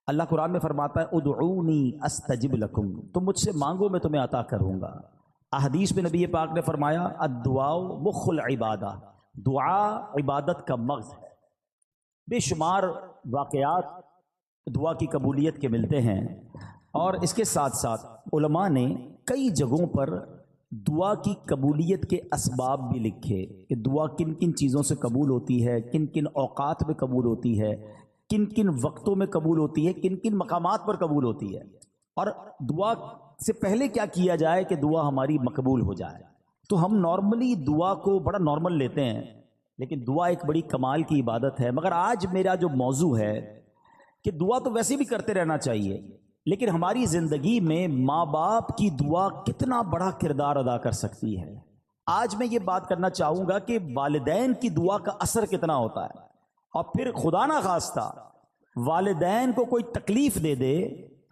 اللہ قرآن میں فرماتا ہے ادعونی استجب لکم، تم مجھ سے مانگو میں تمہیں عطا کروں گا۔ احادیث میں نبی پاک نے فرمایا الدعاء مخ العبادہ، دعا عبادت کا مغز ہے۔ بے شمار واقعات دعا کی قبولیت کے ملتے ہیں، اور اس کے ساتھ ساتھ علماء نے کئی جگہوں پر دعا کی قبولیت کے اسباب بھی لکھے کہ دعا کن کن چیزوں سے قبول ہوتی ہے، کن کن اوقات میں قبول ہوتی ہے، کن کن وقتوں میں قبول ہوتی ہے، کن کن مقامات پر قبول ہوتی ہے، اور دعا سے پہلے کیا کیا جائے کہ دعا ہماری مقبول ہو جائے۔ تو ہم نارملی دعا کو بڑا نارمل لیتے ہیں، لیکن دعا ایک بڑی کمال کی عبادت ہے۔ مگر آج میرا جو موضوع ہے کہ دعا تو ویسے بھی کرتے رہنا چاہیے، لیکن ہماری زندگی میں ماں باپ کی دعا کتنا بڑا کردار ادا کر سکتی ہے۔ آج میں یہ بات کرنا چاہوں گا کہ والدین کی دعا کا اثر کتنا ہوتا ہے، اور پھر خدا نہ خواستہ والدین کو کوئی تکلیف دے دے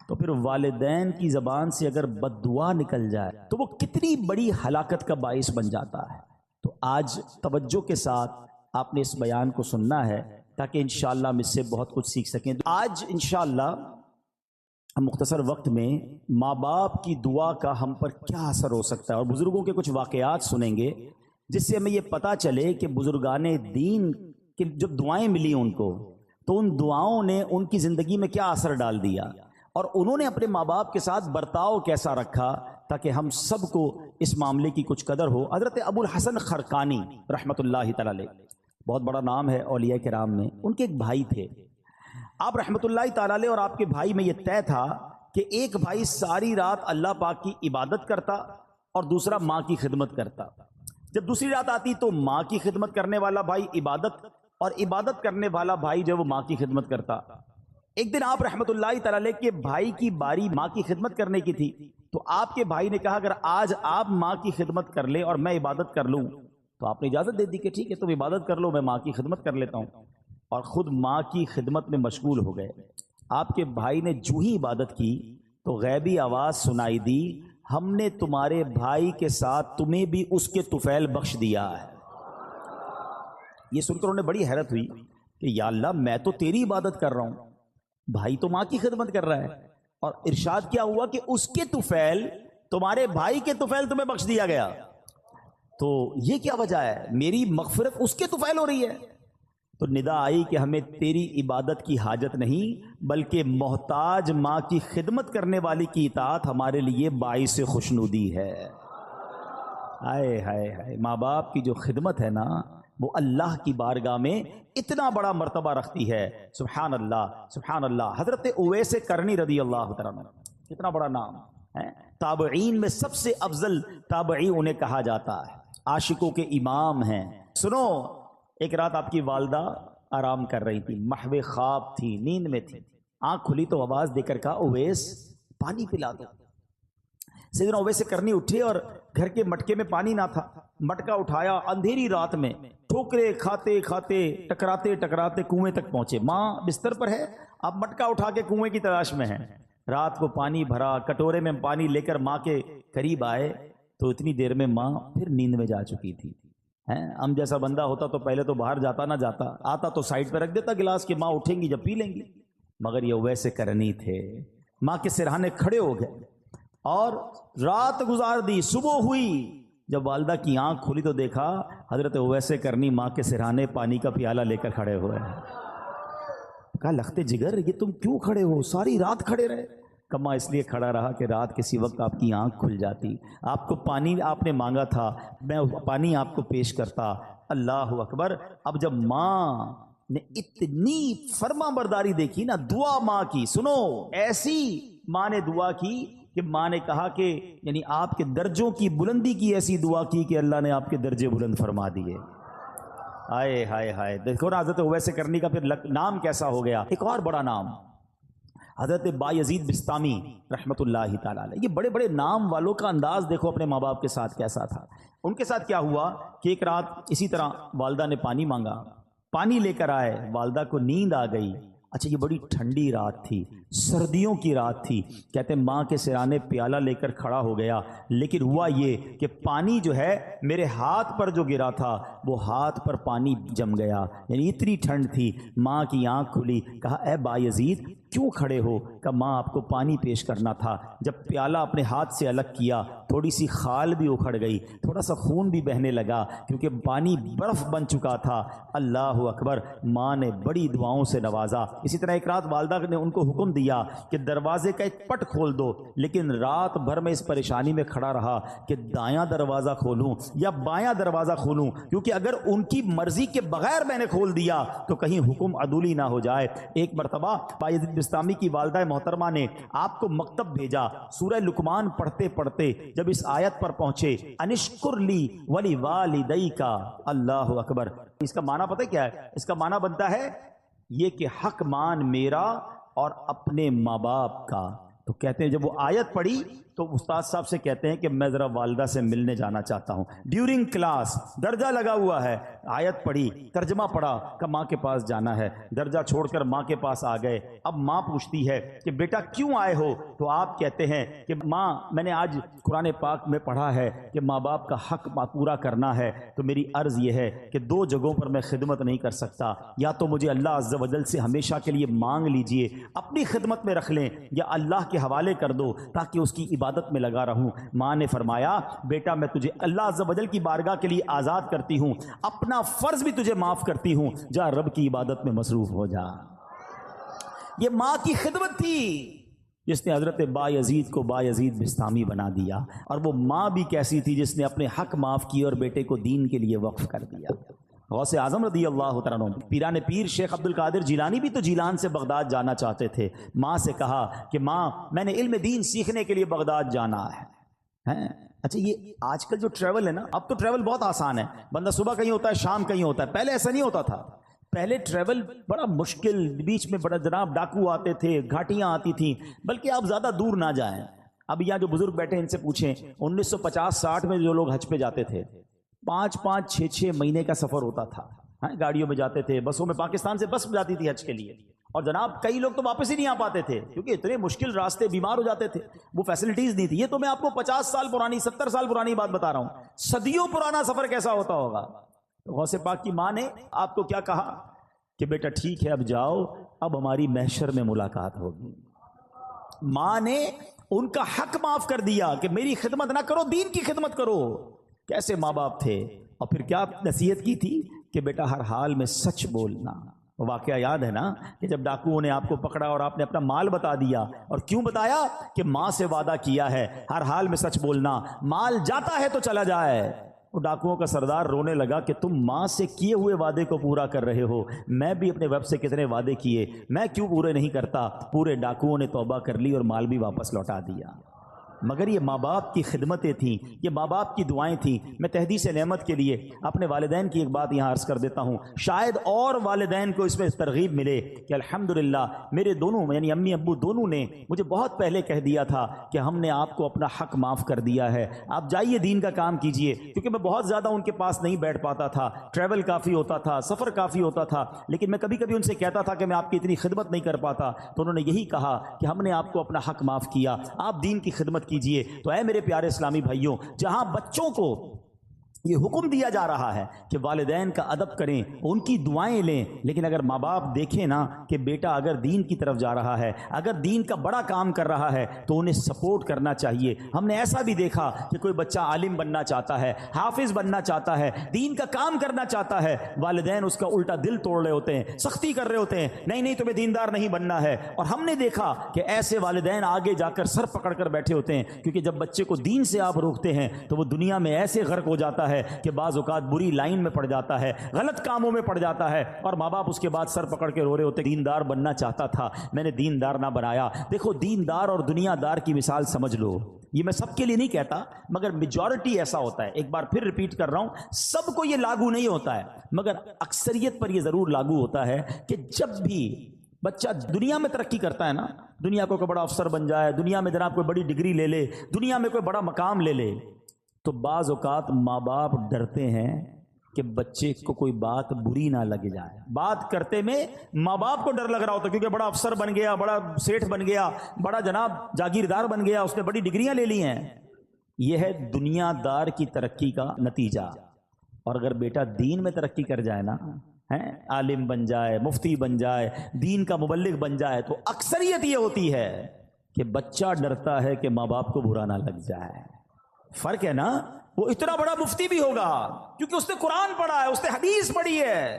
تو پھر والدین کی زبان سے اگر بد دعا نکل جائے تو وہ کتنی بڑی ہلاکت کا باعث بن جاتا ہے۔ تو آج توجہ کے ساتھ آپ نے اس بیان کو سننا ہے تاکہ انشاءاللہ ہم اس سے بہت کچھ سیکھ سکیں۔ آج انشاءاللہ ہم مختصر وقت میں ماں باپ کی دعا کا ہم پر کیا اثر ہو سکتا ہے، اور بزرگوں کے کچھ واقعات سنیں گے جس سے ہمیں یہ پتہ چلے کہ بزرگان دین کی جب دعائیں ملی ان کو تو ان دعاؤں نے ان کی زندگی میں کیا اثر ڈال دیا، اور انہوں نے اپنے ماں باپ کے ساتھ برتاؤ کیسا رکھا تاکہ ہم سب کو اس معاملے کی کچھ قدر ہو۔ حضرت ابو الحسن خرقانی رحمۃ اللہ تعالی علیہ، بہت بڑا نام ہے اولیاء کرام میں، ان کے ایک بھائی تھے آپ رحمۃ اللہ تعالی علیہ، اور آپ کے بھائی میں یہ طے تھا کہ ایک بھائی ساری رات اللہ پاک کی عبادت کرتا اور دوسرا ماں کی خدمت کرتا۔ جب دوسری رات آتی تو ماں کی خدمت کرنے والا بھائی عبادت، اور عبادت کرنے والا بھائی جو وہ ماں کی خدمت کرتا۔ ایک دن آپ رحمۃ اللہ تعالی علیہ کے بھائی کی باری ماں کی خدمت کرنے کی تھی، تو آپ کے بھائی نے کہا اگر آج آپ ماں کی خدمت کر لیں اور میں عبادت کر لوں، تو آپ نے اجازت دے دی کہ ٹھیک ہے تم عبادت کر لو، میں ماں کی خدمت کر لیتا ہوں، اور خود ماں کی خدمت میں مشغول ہو گئے۔ آپ کے بھائی نے جو ہی عبادت کی تو غیبی آواز سنائی دی، ہم نے تمہارے بھائی کے ساتھ تمہیں بھی اس کے طفیل بخش دیا ہے۔ یہ سن کر انہوں نے بڑی حیرت ہوئی کہ یا اللہ میں تو تیری عبادت کر رہا ہوں، بھائی تو ماں کی خدمت کر رہا ہے، اور ارشاد کیا ہوا کہ اس کے طفیل، تمہارے بھائی کے طفیل تمہیں بخش دیا گیا۔ تو یہ کیا وجہ ہے، میری مغفرت اس کے طفیل ہو رہی ہے؟ تو ندا آئی کہ ہمیں تیری عبادت کی حاجت نہیں، بلکہ محتاج ماں کی خدمت کرنے والی کی اطاعت ہمارے لیے باعث خوشنودی ہے۔ ہائے ہائے ہائے، ماں باپ کی جو خدمت ہے نا وہ اللہ کی بارگاہ میں اتنا بڑا مرتبہ رکھتی ہے۔ سبحان اللہ سبحان اللہ۔ حضرت اویس کرنی رضی اللہ تعالیٰ عنہ، کتنا بڑا نام ہے، تابعین میں سب سے افضل تابعی انہیں کہا جاتا ہے، عاشقوں کے امام ہیں۔ سنو، ایک رات آپ کی والدہ آرام کر رہی تھی، محو خواب تھی، نیند میں تھی، آنکھ کھلی تو آواز دے کر کہا اویس پانی پلا دو۔ سیدنا اویس کرنی اٹھے اور گھر کے مٹکے میں پانی نہ تھا، مٹکا اٹھایا، اندھیری رات میں ٹھوکرے کھاتے کھاتے ٹکراتے ٹکراتے کنویں تک پہنچے۔ ماں بستر پر ہے، آپ مٹکا اٹھا کے کنویں کی تلاش میں ہیں۔ رات کو پانی بھرا، کٹورے میں پانی لے کر ماں کے قریب آئے تو اتنی دیر میں ماں پھر نیند میں جا چکی تھی۔ ہم جیسا بندہ ہوتا تو پہلے تو باہر جاتا نہ جاتا، آتا تو سائڈ پہ رکھ دیتا گلاس کہ ماں اٹھیں گی جب پی لیں گی، مگر یہ اویس کرنی تھے، ماں کے سرہانے کھڑے ہو گئے اور رات گزار دی۔ صبح ہوئی، جب والدہ کی آنکھ کھلی تو دیکھا حضرت اویس کرنی ماں کے سرہانے پانی کا پیالہ لے کر کھڑے ہوئے ہیں۔ کہا لختے جگر یہ تم کیوں کھڑے ہو، ساری رات کھڑے رہے؟ کما اس لیے کھڑا رہا کہ رات کسی وقت آپ کی آنکھ کھل جاتی، آپ کو پانی آپ نے مانگا تھا، میں پانی آپ کو پیش کرتا۔ اللہ اکبر۔ اب جب ماں نے اتنی فرما برداری دیکھی نا، دعا ماں کی سنو، ایسی ماں نے دعا کی کہ ماں نے کہا کہ یعنی آپ کے درجوں کی بلندی کی ایسی دعا کی کہ اللہ نے آپ کے درجے بلند فرما دیے۔ ہائے ہائے ہائے، دیکھو نا حضرت اویس کرنی کا پھر نام کیسا ہو گیا۔ ایک اور بڑا نام حضرت بایزید بسطامی رحمۃ اللہ تعالی علیہ، یہ بڑے بڑے نام والوں کا انداز دیکھو اپنے ماں باپ کے ساتھ کیسا تھا۔ ان کے ساتھ کیا ہوا کہ ایک رات اسی طرح والدہ نے پانی مانگا، پانی لے کر آئے، والدہ کو نیند آ گئی۔ اچھا یہ بڑی ٹھنڈی رات تھی، سردیوں کی رات تھی، کہتے ماں کے سرانے پیالہ لے کر کھڑا ہو گیا، لیکن ہوا یہ کہ پانی جو ہے میرے ہاتھ پر جو گرا تھا وہ ہاتھ پر پانی جم گیا، یعنی اتنی ٹھنڈ تھی۔ ماں کی آنکھ کھلی، کہا اے بایزید کیوں کھڑے ہو؟ کہ ماں آپ کو پانی پیش کرنا تھا، جب پیالہ اپنے ہاتھ سے الگ کیا تھوڑی سی خال بھی اکھڑ گئی، تھوڑا سا خون بھی بہنے لگا کیونکہ پانی برف بن چکا تھا۔ اللہ اکبر، ماں نے بڑی دعاؤں سے نوازا۔ اسی طرح ایک رات والدہ نے ان کو حکم دیا کہ دروازے کا ایک پٹ کھول دو، لیکن رات بھر میں اس پریشانی میں کھڑا رہا کہ دایاں دروازہ کھولوں یا بایاں دروازہ کھولوں، کیونکہ اگر ان کی مرضی کے بغیر میں نے کھول دیا تو کہیں حکم عدولی نہ ہو جائے۔ ایک مرتبہ بایزید بستامی کی والدہ محترمہ نے آپ کو مکتب بھیجا، سورہ لقمان پڑھتے پڑھتے جب اس آیت پر پہنچے، انشکر لی ولی والدیک، اللہ اکبر، اس کا معنی پتہ کیا ہے؟ اس کا معنی بنتا ہے یہ کہ حق مان میرا اور اپنے ماں باپ کا۔ تو کہتے ہیں جب وہ آیت پڑھی تو استاد صاحب سے کہتے ہیں کہ میں ذرا والدہ سے ملنے جانا چاہتا ہوں، ڈیورنگ کلاس درجہ لگا ہوا ہے، آیت پڑھی، ترجمہ پڑھا کہ ماں کے پاس جانا ہے، درجہ چھوڑ کر ماں کے پاس آ گئے۔ اب ماں پوچھتی ہے کہ بیٹا کیوں آئے ہو؟ تو آپ کہتے ہیں کہ ماں میں نے آج قرآن پاک میں پڑھا ہے کہ ماں باپ کا حق پورا کرنا ہے، تو میری عرض یہ ہے کہ دو جگہوں پر میں خدمت نہیں کر سکتا، یا تو مجھے اللہ عز و جل سے ہمیشہ کے لیے مانگ لیجئے، اپنی خدمت میں رکھ لیں، یا اللہ کے حوالے کر دو تاکہ اس کی عبادت میں لگا رہوں۔ ماں نے فرمایا بیٹا میں تجھے اللہ عز و جل کی بارگاہ کے لیے آزاد کرتی ہوں، اپنا فرض بھی تجھے معاف کرتی ہوں، جا رب کی عبادت میں مصروف ہو جا۔ یہ ماں کی خدمت تھی جس نے حضرت بایزید کو بایزید بستامی بنا دیا، اور وہ ماں بھی کیسی تھی جس نے اپنے حق معاف کیے اور بیٹے کو دین کے لیے وقف کر دیا۔ غوث اعظم رضی اللہ تعالیٰ عنہ، پیران پیر شیخ عبد القادر جیلانی بھی تو جیلان سے بغداد جانا چاہتے تھے۔ ماں سے کہا کہ ماں میں نے علم دین سیکھنے کے لیے بغداد جانا ہے۔ اچھا یہ آج کل جو ٹریول ہے نا، اب تو ٹریول بہت آسان ہے، بندہ صبح کہیں ہوتا ہے شام کہیں ہوتا ہے، پہلے ایسا نہیں ہوتا تھا۔ پہلے ٹریول بڑا مشکل، بیچ میں بڑا جناب ڈاکو آتے تھے، گھاٹیاں آتی تھیں، بلکہ آپ زیادہ دور نہ جائیں۔ اب یہاں جو بزرگ بیٹھے ان سے پوچھیں 1950-60 میں جو لوگ حج پہ جاتے تھے 5-5 6-6 مہینے کا سفر ہوتا تھا، گاڑیوں میں جاتے تھے، بسوں میں، پاکستان سے بس جاتی تھی حج کے لیے، اور جناب کئی لوگ تو واپس ہی نہیں آ پاتے تھے کیونکہ اتنے مشکل راستے، بیمار ہو جاتے تھے، وہ فیسلٹیز نہیں تھی۔ یہ تو میں آپ کو 50 سال پرانی 70 سال پرانی بات بتا رہا ہوں، صدیوں پرانا سفر کیسا ہوتا ہوگا۔ تو غوث پاک کی ماں نے آپ کو کیا کہا کہ بیٹا ٹھیک ہے اب جاؤ، اب ہماری محشر میں ملاقات ہوگی۔ ماں نے ان کا حق معاف کر دیا کہ میری خدمت نہ کرو، دین کی خدمت کرو۔ کیسے ماں باپ تھے، اور پھر کیا نصیحت کی تھی کہ بیٹا ہر حال میں سچ بولنا۔ واقعہ یاد ہے نا کہ جب ڈاکوؤں نے آپ کو پکڑا اور آپ نے اپنا مال بتا دیا، اور کیوں بتایا کہ ماں سے وعدہ کیا ہے ہر حال میں سچ بولنا، مال جاتا ہے تو چلا جائے۔ وہ ڈاکوؤں کا سردار رونے لگا کہ تم ماں سے کیے ہوئے وعدے کو پورا کر رہے ہو، میں بھی اپنے ویب سے کتنے وعدے کیے، میں کیوں پورے نہیں کرتا؟ پورے ڈاکوؤں نے توبہ کر لی اور مال بھی واپس لوٹا دیا۔ مگر یہ ماں باپ کی خدمتیں تھیں، یہ ماں باپ کی دعائیں تھیں۔ میں تحدیث نعمت کے لیے اپنے والدین کی ایک بات یہاں عرض کر دیتا ہوں، شاید اور والدین کو اس میں ترغیب ملے کہ الحمدللہ میرے دونوں یعنی امی ابو دونوں نے مجھے بہت پہلے کہہ دیا تھا کہ ہم نے آپ کو اپنا حق معاف کر دیا ہے، آپ جائیے دین کا کام کیجئے۔ کیونکہ میں بہت زیادہ ان کے پاس نہیں بیٹھ پاتا تھا، ٹریول کافی ہوتا تھا، سفر کافی ہوتا تھا، لیکن میں کبھی کبھی ان سے کہتا تھا کہ میں آپ کی اتنی خدمت نہیں کر پاتا، تو انہوں نے یہی کہا کہ ہم نے آپ کو اپنا حق معاف کیا، آپ دین کی خدمت کیجئے۔ تو اے میرے پیارے اسلامی بھائیوں، جہاں بچوں کو یہ حکم دیا جا رہا ہے کہ والدین کا ادب کریں، ان کی دعائیں لیں، لیکن اگر ماں باپ دیکھیں نا کہ بیٹا اگر دین کی طرف جا رہا ہے، اگر دین کا بڑا کام کر رہا ہے تو انہیں سپورٹ کرنا چاہیے۔ ہم نے ایسا بھی دیکھا کہ کوئی بچہ عالم بننا چاہتا ہے، حافظ بننا چاہتا ہے، دین کا کام کرنا چاہتا ہے، والدین اس کا الٹا دل توڑ رہے ہوتے ہیں، سختی کر رہے ہوتے ہیں، نہیں نہیں تمہیں دیندار نہیں بننا ہے۔ اور ہم نے دیکھا کہ ایسے والدین آگے جا کر سر پکڑ کر بیٹھے ہوتے ہیں، کیونکہ جب بچے کو دین سے آپ روکتے ہیں تو وہ دنیا میں ایسے غرق ہو جاتا ہے کہ بعض اوقات بری لائن میں پڑ جاتا ہے، غلط کاموں میں پڑ جاتا ہے، اور ماں باپ اس کے بعد سر پکڑ کے رو رہے ہوتے، دیندار بننا چاہتا تھا، میں نے دیندار نہ بنایا۔ دیکھو دیندار اور دنیا دار کی مثال سمجھ لو، یہ میں سب کے لیے نہیں کہتا مگر میجورٹی ایسا ہوتا ہے، ایک بار پھر ریپیٹ کر رہا ہوں، سب کو یہ لاگو نہیں ہوتا ہے مگر اکثریت پر یہ ضرور لاگو ہوتا ہے کہ جب بھی بچہ دنیا میں ترقی کرتا ہے نا، دنیا کو کوئی بڑا افسر بن جائے، دنیا میں جناب کوئی بڑی ڈگری لے لے، دنیا میں کوئی بڑا مقام لے لے، تو بعض اوقات ماں باپ ڈرتے ہیں کہ بچے کو کوئی بات بری نہ لگ جائے۔ بات کرتے میں ماں باپ کو ڈر لگ رہا ہوتا ہے کیونکہ بڑا افسر بن گیا، بڑا سیٹھ بن گیا، بڑا جناب جاگیردار بن گیا، اس نے بڑی ڈگریاں لے لی ہیں۔ یہ ہے دنیا دار کی ترقی کا نتیجہ۔ اور اگر بیٹا دین میں ترقی کر جائے نا، ہیں، عالم بن جائے، مفتی بن جائے، دین کا مبلغ بن جائے، تو اکثریت یہ ہوتی ہے کہ بچہ ڈرتا ہے کہ ماں باپ کو برا نہ لگ جائے۔ فرق ہے نا، وہ اتنا بڑا مفتی بھی ہوگا کیونکہ اس نے قرآن پڑھا ہے، اس نے حدیث پڑھی ہے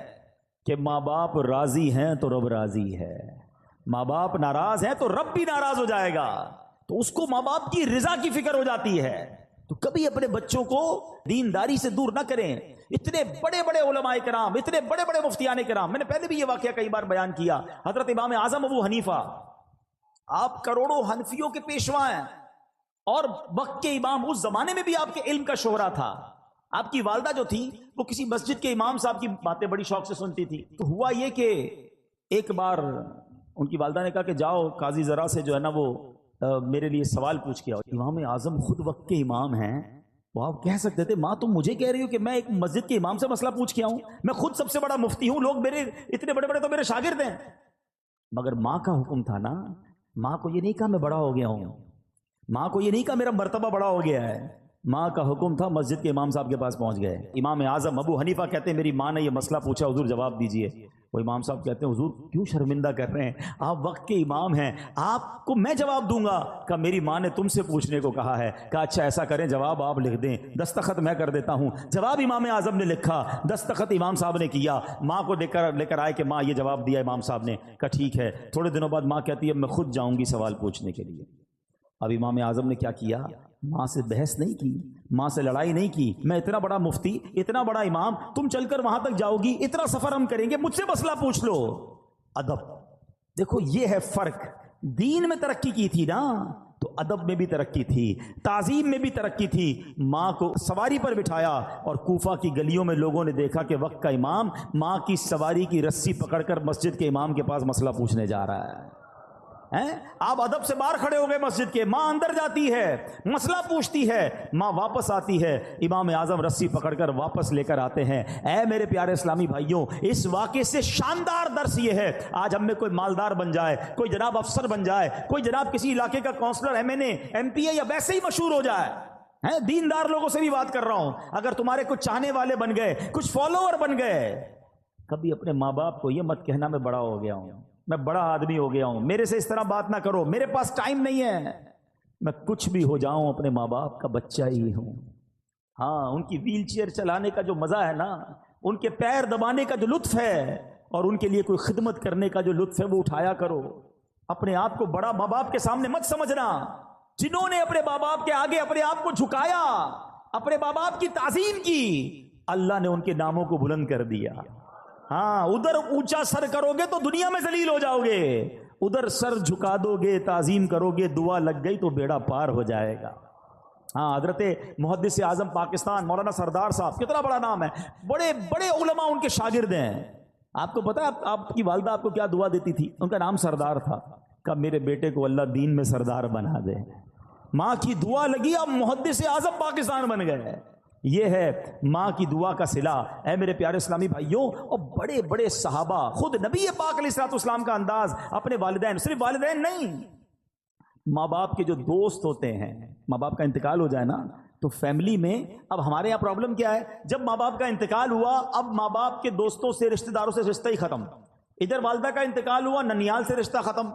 کہ ماں باپ راضی ہیں تو رب راضی ہے، ماں باپ ناراض ہیں تو رب بھی ناراض ہو جائے گا، تو اس کو ماں باپ کی رضا کی فکر ہو جاتی ہے۔ تو کبھی اپنے بچوں کو دینداری سے دور نہ کریں۔ اتنے بڑے بڑے علماء کرام، اتنے بڑے بڑے مفتیان کرام، میں نے پہلے بھی یہ واقعہ کئی بار بیان کیا، حضرت امام اعظم ابو حنیفہ، آپ کروڑوں حنفیوں کے پیشوا ہیں اور وقت کے امام، اس زمانے میں بھی آپ کے علم کا شہرا تھا۔ آپ کی والدہ جو تھی وہ کسی مسجد کے امام صاحب کی باتیں بڑی شوق سے سنتی تھی، تو ہوا یہ کہ ایک بار ان کی والدہ نے کہا کہ جاؤ قاضی ذرا سے جو ہے نا وہ میرے لیے سوال پوچھ کے آؤ۔ امام اعظم خود وقت کے امام ہیں، وہ آپ کہہ سکتے تھے ماں تم مجھے کہہ رہی ہو کہ میں ایک مسجد کے امام سے مسئلہ پوچھ کے آؤں، میں خود سب سے بڑا مفتی ہوں، لوگ میرے اتنے بڑے بڑے تو میرے شاگرد ہیں۔ مگر ماں کا حکم تھا نا، ماں کو یہ نہیں کہا میں بڑا ہو گیا ہوں، ماں کو یہ نہیں کہا میرا مرتبہ بڑا ہو گیا ہے، ماں کا حکم تھا مسجد کے امام صاحب کے پاس پہنچ گئے۔ امام اعظم ابو حنیفہ کہتے ہیں میری ماں نے یہ مسئلہ پوچھا، حضور جواب دیجئے۔ وہ امام صاحب کہتے ہیں حضور کیوں شرمندہ کر رہے ہیں، آپ وقت کے امام ہیں، آپ کو میں جواب دوں گا۔ کہ میری ماں نے تم سے پوچھنے کو کہا ہے۔ کہا اچھا ایسا کریں جواب آپ لکھ دیں، دستخط میں کر دیتا ہوں۔ جواب امام اعظم نے لکھا، دستخط امام صاحب نے کیا، ماں کو لے کر آئے کہ ماں یہ جواب دیا امام صاحب نے۔ کہا ٹھیک ہے۔ تھوڑے دنوں بعد ماں کہتی ہے میں خود جاؤں گی سوال پوچھنے کے لیے۔ اب امام اعظم نے کیا کیا، ماں سے بحث نہیں کی، ماں سے لڑائی نہیں کی، میں اتنا بڑا مفتی، اتنا بڑا امام، تم چل کر وہاں تک جاؤ گی، اتنا سفر ہم کریں گے، مجھ سے مسئلہ پوچھ لو۔ ادب، دیکھو یہ ہے فرق۔ دین میں ترقی کی تھی نا تو ادب میں بھی ترقی تھی، تعظیم میں بھی ترقی تھی۔ ماں کو سواری پر بٹھایا اور کوفہ کی گلیوں میں لوگوں نے دیکھا کہ وقت کا امام ماں کی سواری کی رسی پکڑ کر مسجد کے امام کے پاس مسئلہ پوچھنے جا رہا ہے۔ آپ ادب سے باہر کھڑے ہو گئے مسجد کے، ماں اندر جاتی ہے، مسئلہ پوچھتی ہے، ماں واپس آتی ہے، امام اعظم رسی پکڑ کر واپس لے کر آتے ہیں۔ اے میرے پیارے اسلامی بھائیوں، اس واقعے سے شاندار درس یہ ہے، آج ہم میں کوئی مالدار بن جائے، کوئی جناب افسر بن جائے، کوئی جناب کسی علاقے کا کونسلر، ایم پی اے یا ویسے ہی مشہور ہو جائے، دیندار لوگوں سے بھی بات کر رہا ہوں، اگر تمہارے کچھ چاہنے والے بن گئے، کچھ فالوور بن گئے، کبھی اپنے ماں باپ کو یہ مت کہنا میں بڑا ہو گیا ہوں، میں بڑا آدمی ہو گیا ہوں، میرے سے اس طرح بات نہ کرو، میرے پاس ٹائم نہیں ہے۔ میں کچھ بھی ہو جاؤں اپنے ماں باپ کا بچہ ہی ہوں۔ ہاں، ان کی ویل چیئر چلانے کا جو مزہ ہے نا، ان کے پیر دبانے کا جو لطف ہے اور ان کے لیے کوئی خدمت کرنے کا جو لطف ہے وہ اٹھایا کرو۔ اپنے آپ کو بڑا ماں باپ کے سامنے مت سمجھنا۔ جنہوں نے اپنے ماں باپ کے آگے اپنے آپ کو جھکایا، اپنے ماں باپ کی تعظیم کی، اللہ نے ان کے ناموں کو بلند کر دیا۔ ہاں، ادھر اونچا سر کرو گے تو دنیا میں ذلیل ہو جاؤ گے، ادھر سر جھکا دو گے، تعظیم کرو گے، دعا لگ گئی تو بیڑا پار ہو جائے گا۔ ہاں، حضرت محدث اعظم پاکستان مولانا سردار صاحب، کتنا بڑا نام ہے، بڑے بڑے علماء ان کے شاگرد ہیں۔ آپ کو پتا ہے آپ کی والدہ آپ کو کیا دعا دیتی تھی؟ ان کا نام سردار تھا، کہ میرے بیٹے کو اللہ دین میں سردار بنا دے۔ ماں کی دعا لگی، اب محدث اعظم پاکستان بن گئے۔ یہ ہے ماں کی دعا کا صلہ۔ اے میرے پیارے اسلامی بھائیوں، اور بڑے بڑے صحابہ، خود نبی پاک علیہ الصلوۃ والسلام کا انداز، اپنے والدین، صرف والدین نہیں، ماں باپ کے جو دوست ہوتے ہیں، ماں باپ کا انتقال ہو جائے نا تو فیملی میں، اب ہمارے یہاں پرابلم کیا ہے، جب ماں باپ کا انتقال ہوا اب ماں باپ کے دوستوں سے، رشتہ داروں سے رشتہ ہی ختم۔ ادھر والدہ کا انتقال ہوا، ننیال سے رشتہ ختم،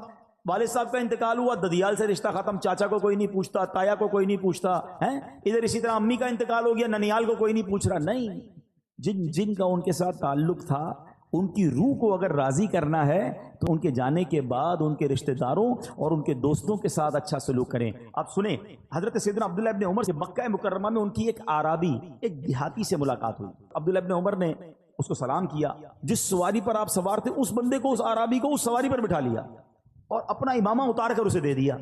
والد صاحب کا انتقال ہوا، ددیال سے رشتہ ختم، چاچا کو کوئی نہیں پوچھتا، تایا کو کوئی نہیں پوچھتا ہے، ادھر اسی طرح امی کا انتقال ہو گیا، ننیال کو کوئی نہیں پوچھ رہا۔ نہیں، جن کا ان کے ساتھ تعلق تھا، ان کی روح کو اگر راضی کرنا ہے تو ان کے جانے کے بعد ان کے رشتہ داروں اور ان کے دوستوں کے ساتھ اچھا سلوک کریں۔ اب سنیں، حضرت سیدنا عبداللہ ابن عمر سے مکہ مکرمہ میں ان کی ایک اعرابی، ایک دیہاتی سے ملاقات ہوئی۔ عبداللہ ابن عمر نے اس کو سلام کیا، جس سواری پر آپ سوار تھے اس بندے کو، اس اعرابی کو اس سواری پر بٹھا لیا اور اپنا امامہ اتار کر اسے دے دیا۔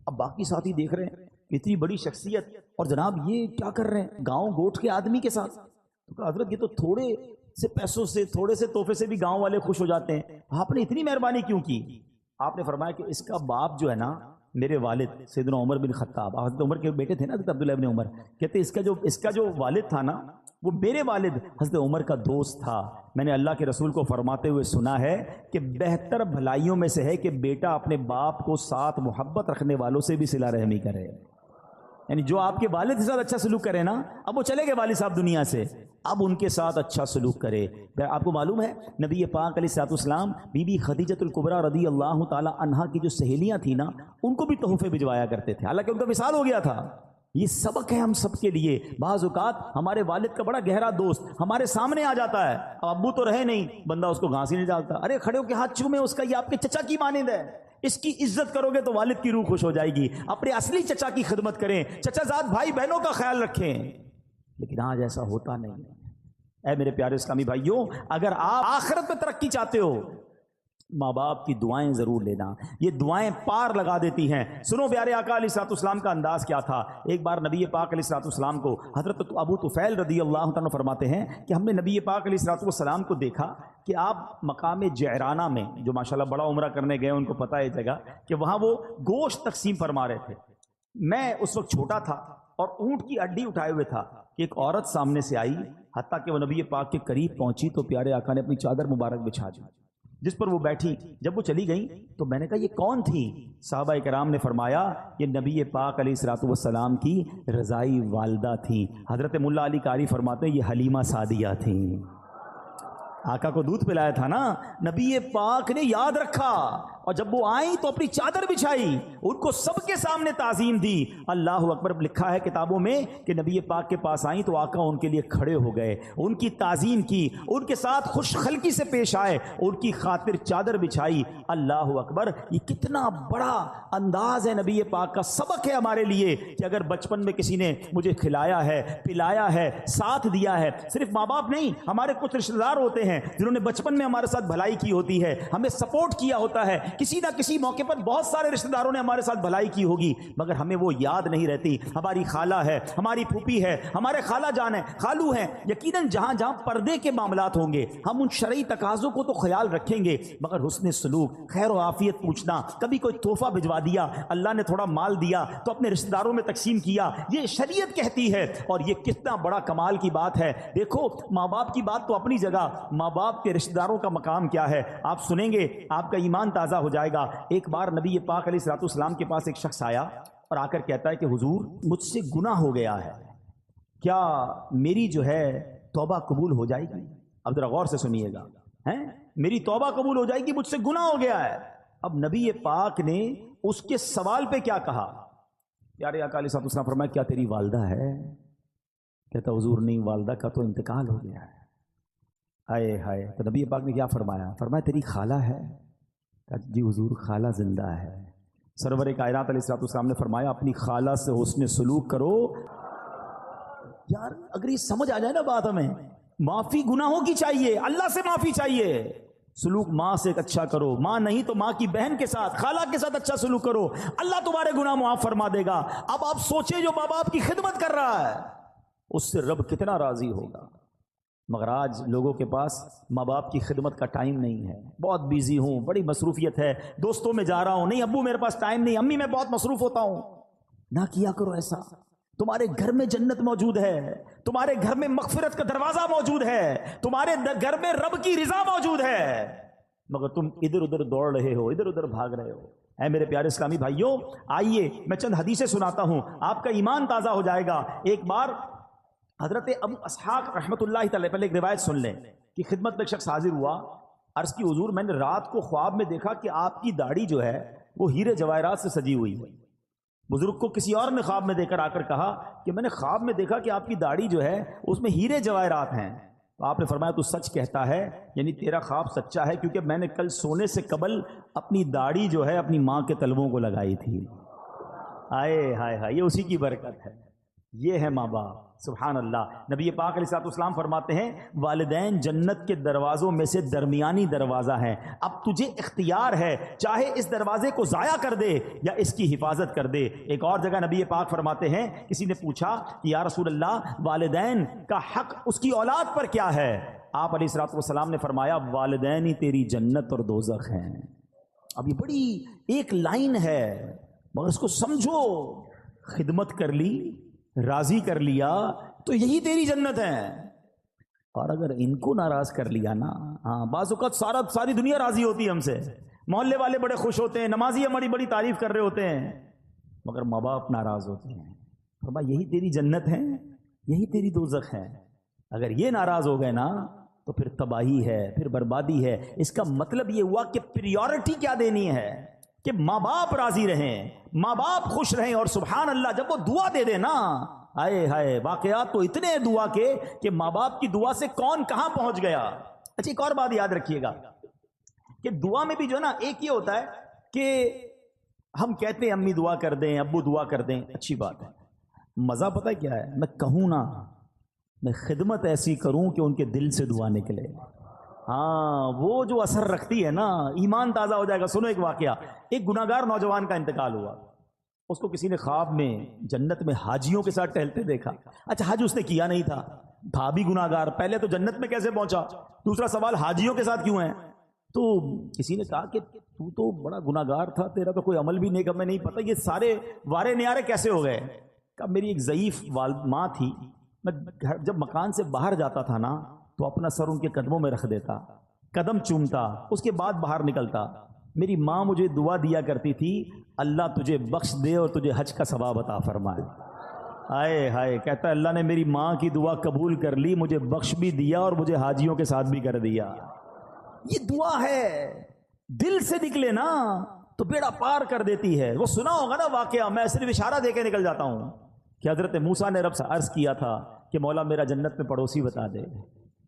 اب باقی ساتھی دیکھ رہے ہیں اتنی بڑی شخصیت، اور جناب یہ کیا کر رہے ہیں گاؤں گوٹھ کے آدمی کے ساتھ؟ تو کہا حضرت یہ تو تھوڑے سے پیسوں سے، تھوڑے سے تحفے سے بھی گاؤں والے خوش ہو جاتے ہیں، آپ نے اتنی مہربانی کیوں کی؟ آپ نے فرمایا کہ اس کا باپ جو ہے نا، میرے والد سیدنا عمر بن خطاب، حضرت عمر کے بیٹے تھے نا حضرت عبداللہ ابن عمر، کہتے اس کا جو والد تھا نا، وہ میرے والد حضرت عمر کا دوست تھا۔ میں نے اللہ کے رسول کو فرماتے ہوئے سنا ہے کہ بہتر بھلائیوں میں سے ہے کہ بیٹا اپنے باپ کو ساتھ محبت رکھنے والوں سے بھی صلہ رحمی کرے۔ یعنی جو آپ کے والد کے ساتھ اچھا سلوک کرے نا، اب وہ چلے گئے والد صاحب دنیا سے، اب ان کے ساتھ اچھا سلوک کرے۔ آپ کو معلوم ہے نبی پاک علیہ الصلوۃ والسلام بی بی خدیجۃ الکبریٰ رضی اللہ تعالی عنہا کی جو سہیلیاں تھیں نا، ان کو بھی تحفے بھجوایا کرتے تھے، حالانکہ ان کا وصال ہو گیا تھا۔ یہ سبق ہے ہم سب کے لیے۔ بعض اوقات ہمارے والد کا بڑا گہرا دوست ہمارے سامنے آ جاتا ہے، اب ابو تو رہے نہیں، بندہ اس کو گھاس ہی نہیں ڈالتا، ارے کھڑے ہو کے ہاتھ چومے اس کا، یہ آپ کے چچا کی مانند ہے، اس کی عزت کرو گے تو والد کی روح خوش ہو جائے گی۔ اپنے اصلی چچا کی خدمت کریں، چچا زاد بھائی بہنوں کا خیال رکھیں، لیکن آج ایسا ہوتا نہیں ہے۔ اے میرے پیارے اسلامی بھائیوں، اگر آپ آخرت میں ترقی چاہتے ہو، ماں باپ کی دعائیں ضرور لینا، یہ دعائیں پار لگا دیتی ہیں۔ سنو پیارے آقا علیہ الصلوۃ والسلام کا انداز کیا تھا۔ ایک بار نبی پاک علیہ الصلوۃ والسلام کو حضرت ابو طفیل رضی اللہ عنہ فرماتے ہیں کہ ہم نے نبی پاک علیہ الصلوۃ والسلام کو دیکھا کہ آپ مقام جعرانہ میں، جو ماشاءاللہ بڑا عمرہ کرنے گئے ان کو پتہ ہے جگہ، کہ وہاں وہ گوشت تقسیم فرما رہے تھے۔ میں اس وقت چھوٹا تھا اور اونٹ کی ہڈی اٹھائے ہوئے تھا کہ ایک عورت سامنے سے آئی، حتیٰ کہ وہ نبی پاک کے قریب پہنچی تو پیارے آقا نے اپنی چادر مبارک بچھا دی، جس پر وہ بیٹھی۔ جب وہ چلی گئیں تو میں نے کہا یہ کون تھی؟ صحابہ کرام نے فرمایا یہ نبی پاک علیہ الصلوۃ والسلام کی رضائی والدہ تھیں۔ حضرت ملا علی قاری فرماتے ہیں یہ حلیمہ سعدیہ تھیں۔ آقا کو دودھ پلایا تھا نا، نبی پاک نے یاد رکھا، اور جب وہ آئیں تو اپنی چادر بچھائی، ان کو سب کے سامنے تعظیم دی۔ اللہ اکبر، لکھا ہے کتابوں میں کہ نبی پاک کے پاس آئیں تو آقا ان کے لیے کھڑے ہو گئے، ان کی تعظیم کی، ان کے ساتھ خوش خلقی سے پیش آئے، ان کی خاطر چادر بچھائی۔ اللہ اکبر، یہ کتنا بڑا انداز ہے نبی پاک کا، سبق ہے ہمارے لیے کہ اگر بچپن میں کسی نے مجھے کھلایا ہے، پلایا ہے، ساتھ دیا ہے، صرف ماں باپ نہیں، ہمارے کچھ رشتہ دار ہوتے ہیں جنہوں نے بچپن میں ہمارے ساتھ بھلائی کی ہوتی ہے، ہمیں سپورٹ کیا ہوتا ہے، کسی نہ کسی موقع پر بہت سارے رشتہ داروں نے ہمارے ساتھ بھلائی کی ہوگی، مگر ہمیں وہ یاد نہیں رہتی۔ ہماری خالہ ہے، ہماری پھوپھی ہے، ہمارے خالہ جان ہے، خالو ہیں، یقیناً جہاں جہاں پردے کے معاملات ہوں گے ہم ان شرعی تقاضوں کو تو خیال رکھیں گے، مگر حسن سلوک، خیر و عافیت پوچھنا، کبھی کوئی تحفہ بھجوا دیا، اللہ نے تھوڑا مال دیا تو اپنے رشتہ داروں میں تقسیم کیا، یہ شریعت کہتی ہے، اور یہ کتنا بڑا کمال کی بات ہے۔ دیکھو ماں باپ کی بات تو اپنی جگہ، ماں باپ کے رشتہ داروں کا مقام کیا ہے، آپ سنیں گے آپ کا ایمان تازہ ہو جائے گا۔ ایک بار نبی پاک علیہ الصلوۃ والسلام کے پاس ایک شخص آیا اور آ کر کہتا ہے کہ حضور مجھ سے گناہ ہو گیا ہے، کیا میری جو ہے توبہ قبول ہو جائے گی؟ اب ذرا غور سے سنیے گا، میری توبہ قبول ہو جائے گی، مجھ سے گناہ ہو گیا ہے۔ اب نبی پاک نے اس کے سوال پہ کیا کہا؟ پیارے آقا علیہ الصلوۃ والسلام فرمایا کیا تیری والدہ ہے؟ کہتا حضور نہیں، والدہ کا تو انتقال ہو گیا ہے۔ ہائے ہائے، تو نبی پاک نے کیا فرمایا؟ فرمایا تیری خالہ ہے؟ جی حضور خالہ زندہ ہے۔ سرور کائنات علیہ الصلوۃ والسلام نے فرمایا اپنی خالہ سے حسن سلوک کرو۔ یار اگر یہ سمجھ آ جائے نا بات، ہمیں معافی گناہوں کی چاہیے، اللہ سے معافی چاہیے، سلوک ماں سے اچھا کرو، ماں نہیں تو ماں کی بہن کے ساتھ، خالہ کے ساتھ اچھا سلوک کرو، اللہ تمہارے گناہ معاف فرما دے گا۔ اب آپ سوچیں جو ماں باپ کی خدمت کر رہا ہے اس سے رب کتنا راضی ہوگا، مگر آج لوگوں کے پاس ماں باپ کی خدمت کا ٹائم نہیں ہے، بہت بیزی ہوں، بڑی مصروفیت ہے، دوستوں میں جا رہا ہوں، نہیں ابو میرے پاس ٹائم نہیں، امی میں بہت مصروف ہوتا ہوں۔ نہ کیا کرو ایسا، تمہارے گھر میں جنت موجود ہے، تمہارے گھر میں مغفرت کا دروازہ موجود ہے، تمہارے گھر میں رب کی رضا موجود ہے، مگر تم ادھر ادھر دوڑ رہے ہو، ادھر ادھر بھاگ رہے ہو۔ اے میرے پیارے اسلامی بھائیوں، آئیے میں چند حدیثیں سناتا ہوں، آپ کا ایمان تازہ ہو جائے گا۔ ایک بار حضرت ابو اسحاق رحمۃ اللہ تعالی، پہلے ایک روایت سن لیں کہ خدمت میں ایک شخص حاضر ہوا، عرض کی حضور میں نے رات کو خواب میں دیکھا کہ آپ کی داڑھی جو ہے وہ ہیرے جواہرات سے سجی ہوئی ہے۔ بزرگ کو کسی اور نے خواب میں دیکھ کر آ کر کہا کہ میں نے خواب میں دیکھا کہ آپ کی داڑھی جو ہے اس میں ہیرے جواہرات ہیں۔ تو آپ نے فرمایا تو سچ کہتا ہے، یعنی تیرا خواب سچا ہے، کیونکہ میں نے کل سونے سے قبل اپنی داڑھی جو ہے اپنی ماں کے تلووں کو لگائی تھی۔ آئے ہائے ہائے، یہ اسی کی برکت ہے، یہ ہے ماں باپ۔ سبحان اللہ۔ نبی پاک علیہ الصلوۃ والسلام فرماتے ہیں والدین جنت کے دروازوں میں سے درمیانی دروازہ ہیں، اب تجھے اختیار ہے چاہے اس دروازے کو ضائع کر دے یا اس کی حفاظت کر دے۔ ایک اور جگہ نبی پاک فرماتے ہیں کسی نے پوچھا کہ یا رسول اللہ والدین کا حق اس کی اولاد پر کیا ہے؟ آپ علیہ الصلوۃ والسلام نے فرمایا والدین ہی تیری جنت اور دوزخ ہیں۔ اب یہ بڑی ایک لائن ہے، مگر اس کو سمجھو، خدمت کر لی، راضی کر لیا تو یہی تیری جنت ہے، اور اگر ان کو ناراض کر لیا نا، بعض اوقات ساری دنیا راضی ہوتی ہے ہم سے، محلے والے بڑے خوش ہوتے ہیں، نمازی ہماری بڑی تعریف کر رہے ہوتے ہیں، مگر ماں باپ ناراض ہوتے ہیں۔ فرمایا یہی تیری جنت ہے، یہی تیری دوزخ ہے۔ اگر یہ ناراض ہو گئے نا تو پھر تباہی ہے، پھر بربادی ہے۔ اس کا مطلب یہ ہوا کہ پریورٹی کیا دینی ہے کہ ماں باپ راضی رہیں، ماں باپ خوش رہیں، اور سبحان اللہ جب وہ دعا دے دے نا، ہائے ہائے، واقعات تو اتنے ہیں دعا کے کہ ماں باپ کی دعا سے کون کہاں پہنچ گیا۔ اچھا ایک اور بات یاد رکھیے گا کہ دعا میں بھی جو ہے نا ایک یہ ہوتا ہے کہ ہم کہتے ہیں امی دعا کر دیں، ابو دعا کر دیں، اچھی بات ہے، مزہ پتہ کیا ہے، میں کہوں نا، میں خدمت ایسی کروں کہ ان کے دل سے دعا نکلے، ہاں وہ جو اثر رکھتی ہے نا، ایمان تازہ ہو جائے گا۔ سنو ایک واقعہ، ایک گناہگار نوجوان کا انتقال ہوا، اس کو کسی نے خواب میں جنت میں حاجیوں کے ساتھ ٹہلتے دیکھا۔ اچھا حج اس نے کیا نہیں تھا بھی گناہگار، پہلے تو جنت میں کیسے پہنچا، دوسرا سوال حاجیوں کے ساتھ کیوں ہے؟ تو کسی نے کہا کہ تو تو بڑا گناہگار تھا، تیرا تو کوئی عمل بھی نہیں، میں نہیں پتہ یہ سارے وارے نیارے کیسے ہو گئے؟ کہا میری ایک ضعیف ماں تھی، میں جب مکان سے باہر جاتا تھا نا تو اپنا سر ان کے قدموں میں رکھ دیتا، قدم چومتا، اس کے بعد باہر نکلتا۔ میری ماں مجھے دعا دیا کرتی تھی، اللہ تجھے بخش دے اور تجھے حج کا ثواب عطا فرمائے۔ ہائے ہائے، کہتا ہے اللہ نے میری ماں کی دعا قبول کر لی، مجھے بخش بھی دیا اور مجھے حاجیوں کے ساتھ بھی کر دیا۔ یہ دعا ہے، دل سے نکلے نا تو بیڑا پار کر دیتی ہے۔ وہ سنا ہوگا نا واقعہ، میں صرف اشارہ دے کے نکل جاتا ہوں کہ حضرت موسیٰ نے رب سے عرض کیا تھا کہ مولا میرا جنت میں پڑوسی بتا دے،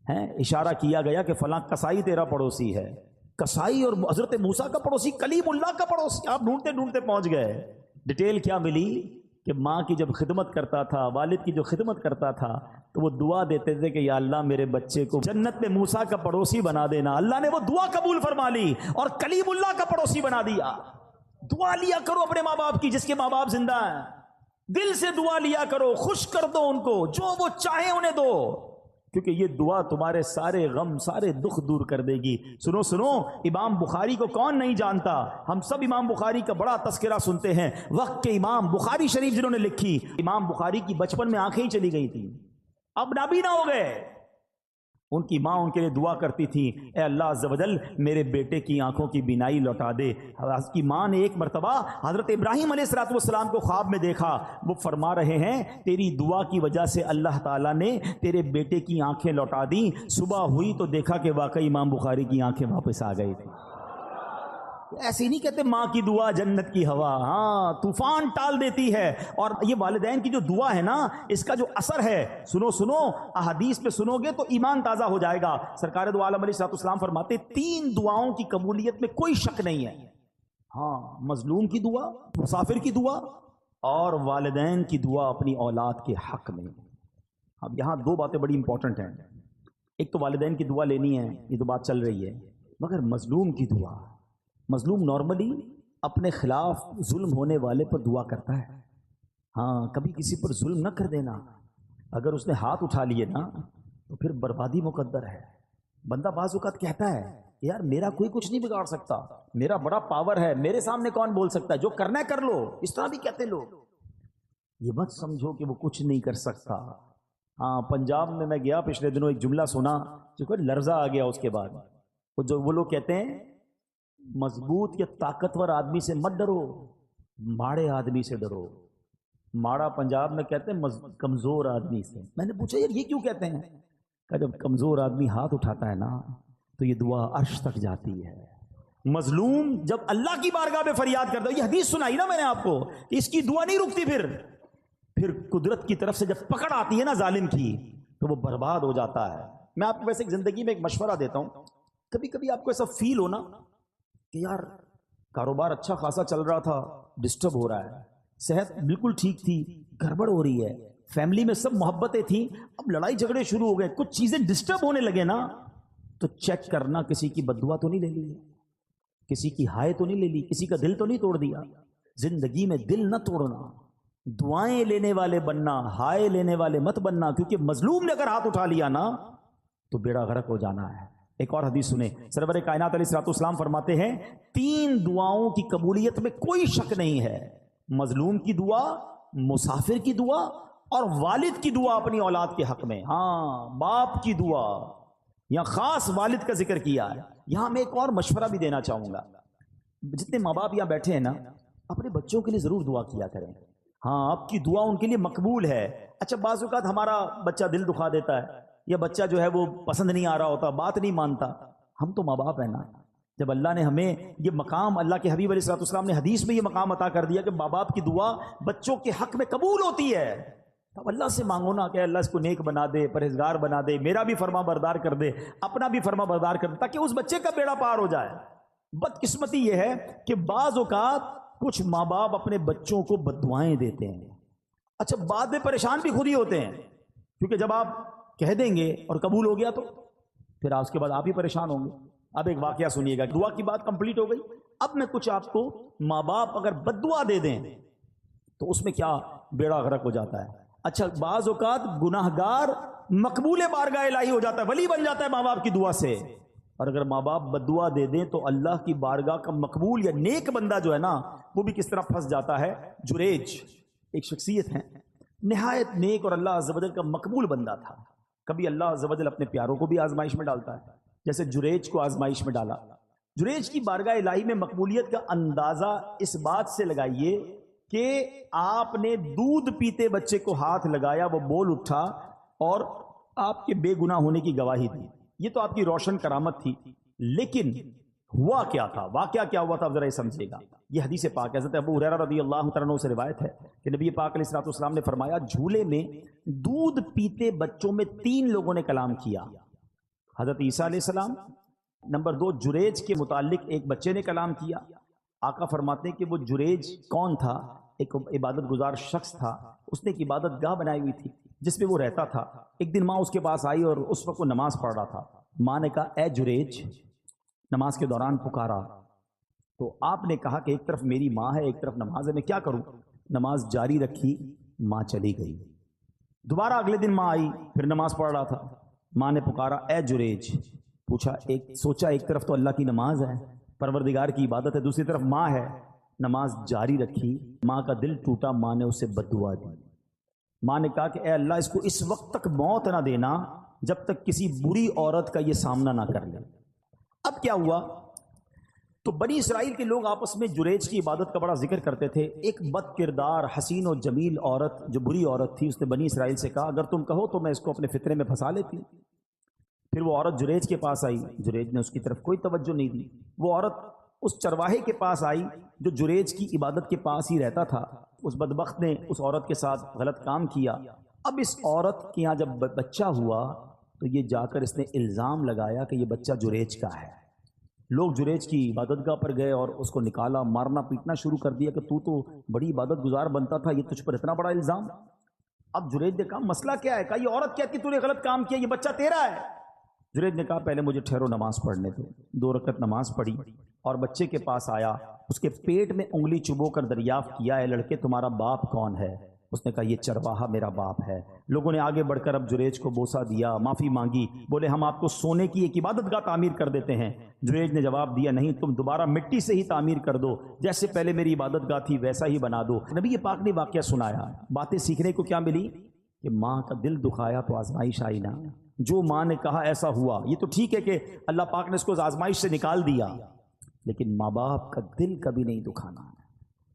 ہیں اشارہ کیا گیا کہ فلاں کسائی تیرا پڑوسی ہے، کسائی اور حضرت موسیٰ کا پڑوسی کلیم اللہ کا پڑوسی، آپ ڈھونڈتے ڈھونڈتے پہنچ گئے۔ ڈیٹیل کیا ملی کہ ماں کی جب خدمت کرتا تھا، والد کی جو خدمت کرتا تھا، تو وہ دعا دیتے تھے کہ یا اللہ میرے بچے کو جنت میں موسیٰ کا پڑوسی بنا دینا۔ اللہ نے وہ دعا قبول فرما لی اور کلیم اللہ کا پڑوسی بنا دیا۔ دعا لیا کرو اپنے ماں باپ کی، جس کے ماں باپ زندہ ہیں، دل سے دعا لیا کرو، خوش کر دو ان کو، جو وہ چاہیں انہیں دو، کیونکہ یہ دعا تمہارے سارے غم سارے دکھ دور کر دے گی۔ سنو سنو، امام بخاری کو کون نہیں جانتا، ہم سب امام بخاری کا بڑا تذکرہ سنتے ہیں۔ وقت کے امام بخاری شریف جنہوں نے لکھی، امام بخاری کی بچپن میں آنکھیں ہی چلی گئی تھی، اب نابینا ہو گئے۔ ان کی ماں ان کے لیے دعا کرتی تھی، اے اللہ عز و جل میرے بیٹے کی آنکھوں کی بینائی لوٹا دے۔ اس کی ماں نے ایک مرتبہ حضرت ابراہیم علیہ السلام کو خواب میں دیکھا، وہ فرما رہے ہیں تیری دعا کی وجہ سے اللہ تعالیٰ نے تیرے بیٹے کی آنکھیں لوٹا دی۔ صبح ہوئی تو دیکھا کہ واقعی امام بخاری کی آنکھیں واپس آ گئی تھی۔ ایسے نہیں کہتے ماں کی دعا جنت کی ہوا، ہاں طوفان ٹال دیتی ہے۔ اور یہ والدین کی جو دعا ہے نا، اس کا جو اثر ہے، سنو سنو احادیث پہ سنو گے تو ایمان تازہ ہو جائے گا۔ سرکار دو عالم علیہ السلام فرماتے 3 دعاؤں کی قبولیت میں کوئی شک نہیں ہے، ہاں مظلوم کی دعا، مسافر کی دعا، اور والدین کی دعا اپنی اولاد کے حق میں۔ اب یہاں 2 باتیں بڑی امپورٹنٹ ہیں، ایک تو والدین کی دعا لینی ہے، یہ تو بات چل رہی ہے، مگر مظلوم کی دعا، مظلوم نارملی اپنے خلاف ظلم ہونے والے پر دعا کرتا ہے، ہاں کبھی کسی پر ظلم نہ کر دینا، اگر اس نے ہاتھ اٹھا لیے نا تو پھر بربادی مقدر ہے۔ بندہ بعض اوقات کہتا ہے یار میرا کوئی کچھ نہیں بگاڑ سکتا، میرا بڑا پاور ہے، میرے سامنے کون بول سکتا ہے، جو کرنا ہے کر لو، اس طرح بھی کہتے لوگ۔ یہ مت سمجھو کہ وہ کچھ نہیں کر سکتا۔ ہاں پنجاب میں گیا پچھلے دنوں، ایک جملہ سنا جو کہ لرزہ آ گیا، اس کے بعد وہ لوگ کہتے ہیں مضبوط یا طاقتور آدمی سے مت ڈرو، ماڑے آدمی سے ڈرو۔ ماڑا پنجاب میں کہتے ہیں کمزور آدمی سے۔ میں نے پوچھا یار یہ کیوں کہتے ہیں؟ کہ جب کمزور آدمی ہاتھ اٹھاتا ہے نا تو یہ دعا عرش تک جاتی ہے۔ مظلوم جب اللہ کی بارگاہ میں فریاد کرتا ہے، یہ حدیث سنائی نا میں نے آپ کو، اس کی دعا نہیں رکتی، پھر قدرت کی طرف سے جب پکڑ آتی ہے نا ظالم کی تو وہ برباد ہو جاتا ہے۔ میں آپ کو ویسے زندگی میں ایک مشورہ دیتا ہوں، کبھی کبھی آپ کو ایسا فیل ہونا کہ یار کاروبار اچھا خاصا چل رہا تھا، ڈسٹرب ہو رہا ہے، صحت بالکل ٹھیک تھی، گڑبڑ ہو رہی ہے، فیملی میں سب محبتیں تھیں، اب لڑائی جھگڑے شروع ہو گئے، کچھ چیزیں ڈسٹرب ہونے لگے نا تو چیک کرنا کسی کی بددعا تو نہیں لے لی، کسی کی ہائے تو نہیں لے لی، کسی کا دل تو نہیں توڑ دیا۔ زندگی میں دل نہ توڑنا، دعائیں لینے والے بننا، ہائے لینے والے مت بننا، کیونکہ مظلوم نے اگر ہاتھ اٹھا لیا نا تو بیڑا غرق ہو جانا ہے۔ ایک اور حدیث سنیں، سرور کائنات علیہ السلام فرماتے ہیں 3 دعاؤں کی قبولیت میں کوئی شک نہیں ہے، مظلوم کی دعا، مسافر کی دعا، اور والد کی دعا اپنی اولاد کے حق میں۔ ہاں باپ کی دعا، یہاں خاص والد کا ذکر کیا ہے۔ یہاں میں ایک اور مشورہ بھی دینا چاہوں گا، جتنے ماں باپ یہاں بیٹھے ہیں نا اپنے بچوں کے لیے ضرور دعا کیا کریں، ہاں آپ کی دعا ان کے لیے مقبول ہے۔ اچھا بعض اوقات ہمارا بچہ دل دکھا دیتا ہے، یا بچہ جو ہے وہ پسند نہیں آ رہا ہوتا، بات نہیں مانتا، ہم تو ماں باپ ہیں نا۔ جب اللہ نے ہمیں یہ مقام، اللہ کے حبیب علیہ الصلوۃ والسلام نے حدیث میں یہ مقام عطا کر دیا کہ ماں باپ کی دعا بچوں کے حق میں قبول ہوتی ہے، اب اللہ سے مانگو نا کہ اللہ اس کو نیک بنا دے، پرہیزگار بنا دے، میرا بھی فرما بردار کر دے، اپنا بھی فرما بردار کر دے، تاکہ اس بچے کا بیڑا پار ہو جائے۔ بدقسمتی یہ ہے کہ بعض اوقات کچھ ماں باپ اپنے بچوں کو بددعائیں دیتے ہیں، اچھا بعد میں پریشان بھی خود ہی ہوتے ہیں، کیونکہ جب آپ کہہ دیں گے اور قبول ہو گیا تو پھر اس کے بعد آپ ہی پریشان ہوں گے۔ اب ایک واقعہ سنیے گا، دعا کی بات کمپلیٹ ہو گئی، اب میں کچھ آپ کو ماں باپ اگر بددعا دے دیں تو اس میں کیا بیڑا غرق ہو جاتا ہے۔ اچھا بعض اوقات گناہگار مقبول بارگاہ الہی ہو جاتا ہے، ولی بن جاتا ہے ماں باپ کی دعا سے، اور اگر ماں باپ بددعا دے دیں تو اللہ کی بارگاہ کا مقبول یا نیک بندہ جو ہے نا وہ بھی کس طرح پھنس جاتا ہے۔ جریج ایک شخصیت ہے نہایت نیک اور اللہ عز و جل کا مقبول بندہ تھا، کبھی اللہ عز و جل اپنے پیاروں کو بھی آزمائش میں ڈالتا ہے، جیسے جریج کو آزمائش میں ڈالا۔ جریج کی بارگاہ الہی میں مقبولیت کا اندازہ اس بات سے لگائیے کہ آپ نے دودھ پیتے بچے کو ہاتھ لگایا، وہ بول اٹھا اور آپ کے بے گناہ ہونے کی گواہی دی، یہ تو آپ کی روشن کرامت تھی، لیکن ہوا کیا تھا، واقعہ کیا ہوا تھا، اب ذرا یہ سمجھیے گا۔ یہ حدیث پاک ہے، حضرت ابو ہریرہ رضی اللہ تعالیٰ عنہ سے روایت ہے کہ نبی پاک علیہ الصلوۃ والسلام نے فرمایا جھولے میں دودھ پیتے بچوں میں 3 لوگوں نے کلام کیا، حضرت عیسیٰ علیہ السلام، نمبر 2 جریج کے متعلق ایک بچے نے کلام کیا۔ آقا فرماتے ہیں کہ وہ جریج کون تھا؟ ایک عبادت گزار شخص تھا، اس نے ایک عبادت گاہ بنائی ہوئی تھی جس میں وہ رہتا تھا۔ ایک دن ماں اس کے پاس آئی اور اس وقت وہ نماز پڑھ رہا تھا، ماں نے کہا اے جریج، نماز کے دوران پکارا تو آپ نے کہا کہ ایک طرف میری ماں ہے ایک طرف نماز ہے، میں کیا کروں؟ نماز جاری رکھی، ماں چلی گئی۔ دوبارہ اگلے دن ماں آئی، پھر نماز پڑھ رہا تھا، ماں نے پکارا اے جریج، پوچھا سوچا ایک طرف تو اللہ کی نماز ہے، پروردگار کی عبادت ہے، دوسری طرف ماں ہے، نماز جاری رکھی، ماں کا دل ٹوٹا، ماں نے اسے بددعا دی۔ ماں نے کہا کہ اے اللہ اس کو اس وقت تک موت نہ دینا جب تک کسی بری عورت کا یہ سامنا نہ کر لے۔ اب کیا ہوا؟ تو بنی اسرائیل کے لوگ آپس میں جریج کی عبادت کا بڑا ذکر کرتے تھے۔ ایک بد کردار حسین و جمیل عورت جو بری عورت تھی، اس نے بنی اسرائیل سے کہا اگر تم کہو تو میں اس کو اپنے فطرے میں پھنسا لیتی ہوں۔ پھر وہ عورت جریج کے پاس آئی، جریج نے اس کی طرف کوئی توجہ نہیں دی۔ وہ عورت اس چرواہے کے پاس آئی جو جریج کی عبادت کے پاس ہی رہتا تھا، اس بدبخت نے اس عورت کے ساتھ غلط کام کیا۔ اب اس عورت کے یہاں جب بچہ ہوا تو یہ جا کر اس نے الزام لگایا کہ یہ بچہ جریج کا ہے۔ لوگ جریج کی عبادت گاہ پر گئے اور اس کو نکالا، مارنا پیٹنا شروع کر دیا کہ تو بڑی عبادت گزار بنتا تھا، یہ تجھ پر اتنا بڑا الزام۔ اب جریج نے کہا مسئلہ کیا ہے؟ کہا یہ عورت کہتی تو نے غلط کام کیا، یہ بچہ تیرا ہے۔ جریج نے کہا پہلے مجھے ٹھہرو، نماز پڑھنے دو۔ 2 رکعت نماز پڑھی اور بچے کے پاس آیا، اس کے پیٹ میں انگلی چبو کر دریافت کیا اے لڑکے تمہارا باپ کون ہے؟ اس نے کہا یہ چرواہا میرا باپ ہے۔ لوگوں نے آگے بڑھ کر اب جریج کو بوسہ دیا، معافی مانگی، بولے ہم آپ کو سونے کی ایک عبادت گاہ تعمیر کر دیتے ہیں۔ جریج نے جواب دیا نہیں، تم دوبارہ مٹی سے ہی تعمیر کر دو، جیسے پہلے میری عبادت گاہ تھی ویسا ہی بنا دو۔ نبی پاک نے واقعہ سنایا، باتیں سیکھنے کو کیا ملی کہ ماں کا دل دکھایا تو آزمائش آئی نا۔ جو ماں نے کہا ایسا ہوا۔ یہ تو ٹھیک ہے کہ اللہ پاک نے اس کو آزمائش سے نکال دیا، لیکن ماں باپ کا دل کبھی نہیں دکھانا۔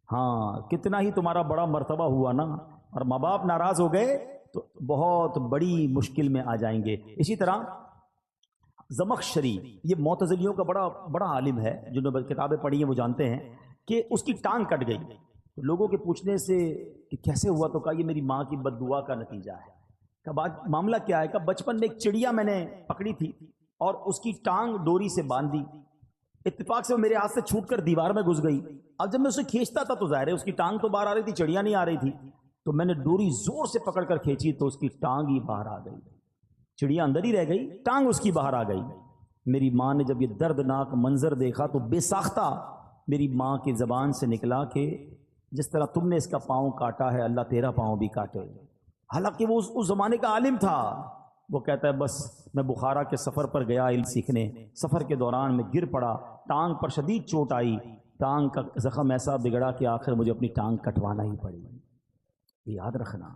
ہاں کتنا ہی تمہارا بڑا مرتبہ ہوا نا، اور ماں باپ ناراض ہو گئے تو بہت بڑی مشکل میں آ جائیں گے۔ اسی طرح زمخشری، یہ معتزلیوں کا بڑا عالم ہے، جنہوں نے کتابیں پڑھی ہیں وہ جانتے ہیں کہ اس کی ٹانگ کٹ گئی۔ لوگوں کے پوچھنے سے کہ کیسے ہوا تو کہا یہ میری ماں کی بد دعا کا نتیجہ ہے۔ کہ معاملہ کیا ہے؟ کہ بچپن میں ایک چڑیا میں نے پکڑی تھی اور اس کی ٹانگ ڈوری سے باندھ دی، اتفاق سے وہ میرے ہاتھ سے چھوٹ کر دیوار میں گھس گئی۔ اب جب میں اسے کھینچتا تھا تو ظاہر ہے اس کی ٹانگ تو باہر آ رہی تھی، چڑیا نہیں آ رہی تھی، تو میں نے ڈوری زور سے پکڑ کر کھینچی تو اس کی ٹانگ ہی باہر آ گئی، چڑیا اندر ہی رہ گئی، ٹانگ اس کی باہر آ گئی۔ میری ماں نے جب یہ دردناک منظر دیکھا تو بے ساختہ میری ماں کی زبان سے نکلا کہ جس طرح تم نے اس کا پاؤں کاٹا ہے اللہ تیرا پاؤں بھی کاٹے۔ حالانکہ وہ اس زمانے کا عالم تھا۔ وہ کہتا ہے بس میں بخارا کے سفر پر گیا علم سیکھنے، سفر کے دوران میں گر پڑا، ٹانگ پر شدید چوٹ آئی، ٹانگ کا زخم ایسا بگڑا کہ آخر مجھے اپنی ٹانگ کٹوانا ہی پڑی۔ یاد رکھنا،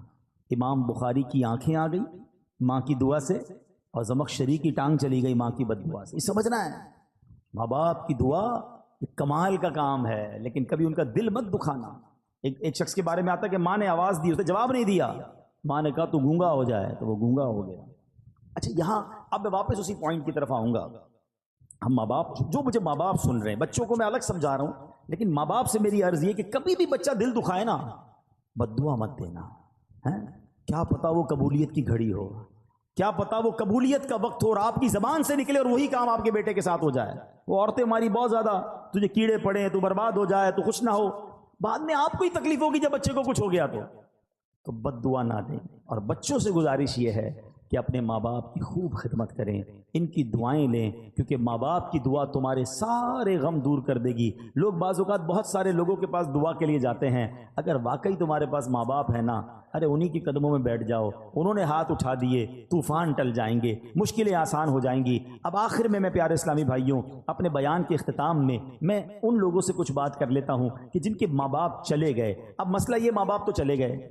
امام بخاری کی آنکھیں آ گئی ماں کی دعا سے، اور زمخشری کی ٹانگ چلی گئی ماں کی بد دعا سے۔ یہ سمجھنا ہے، ماں باپ کی دعا ایک کمال کا کام ہے، لیکن کبھی ان کا دل مت دکھانا۔ ایک شخص کے بارے میں آتا ہے کہ ماں نے آواز دی، اس نے جواب نہیں دیا، ماں نے کہا تو گونگا ہو جائے، تو وہ گونگا ہو گیا۔ اچھا یہاں اب میں واپس اسی پوائنٹ کی طرف آؤں گا. ہم ماں باپ جو مجھے ماں باپ سن رہے ہیں، بچوں کو میں الگ سمجھا رہا ہوں، لیکن ماں باپ سے میری عرض یہ کہ کبھی بھی بچہ دل دکھائے نا، بد دعا مت دینا. کیا پتا وہ قبولیت کی گھڑی ہو، کیا پتا وہ قبولیت کا وقت ہو اور آپ کی زبان سے نکلے اور وہی کام آپ کے بیٹے کے ساتھ ہو جائے. وہ عورتیں ہماری بہت زیادہ، تجھے کیڑے پڑے، تو برباد ہو جائے، تو خوش نہ ہو، بعد میں آپ کو ہی تکلیف ہوگی جب بچے کو کچھ ہو گیا تو بد دعا نہ دیں. اور بچوں سے گزارش یہ ہے کہ اپنے ماں باپ کی خوب خدمت کریں، ان کی دعائیں لیں، کیونکہ ماں باپ کی دعا تمہارے سارے غم دور کر دے گی. لوگ بعض اوقات بہت سارے لوگوں کے پاس دعا کے لیے جاتے ہیں، اگر واقعی تمہارے پاس ماں باپ ہے نا، ارے انہی کے قدموں میں بیٹھ جاؤ، انہوں نے ہاتھ اٹھا دیے، طوفان ٹل جائیں گے، مشکلیں آسان ہو جائیں گی. اب آخر میں پیارے اسلامی بھائیوں، اپنے بیان کے اختتام میں ان لوگوں سے کچھ بات کر لیتا ہوں کہ جن کے ماں باپ چلے گئے. اب مسئلہ یہ، ماں باپ تو چلے گئے،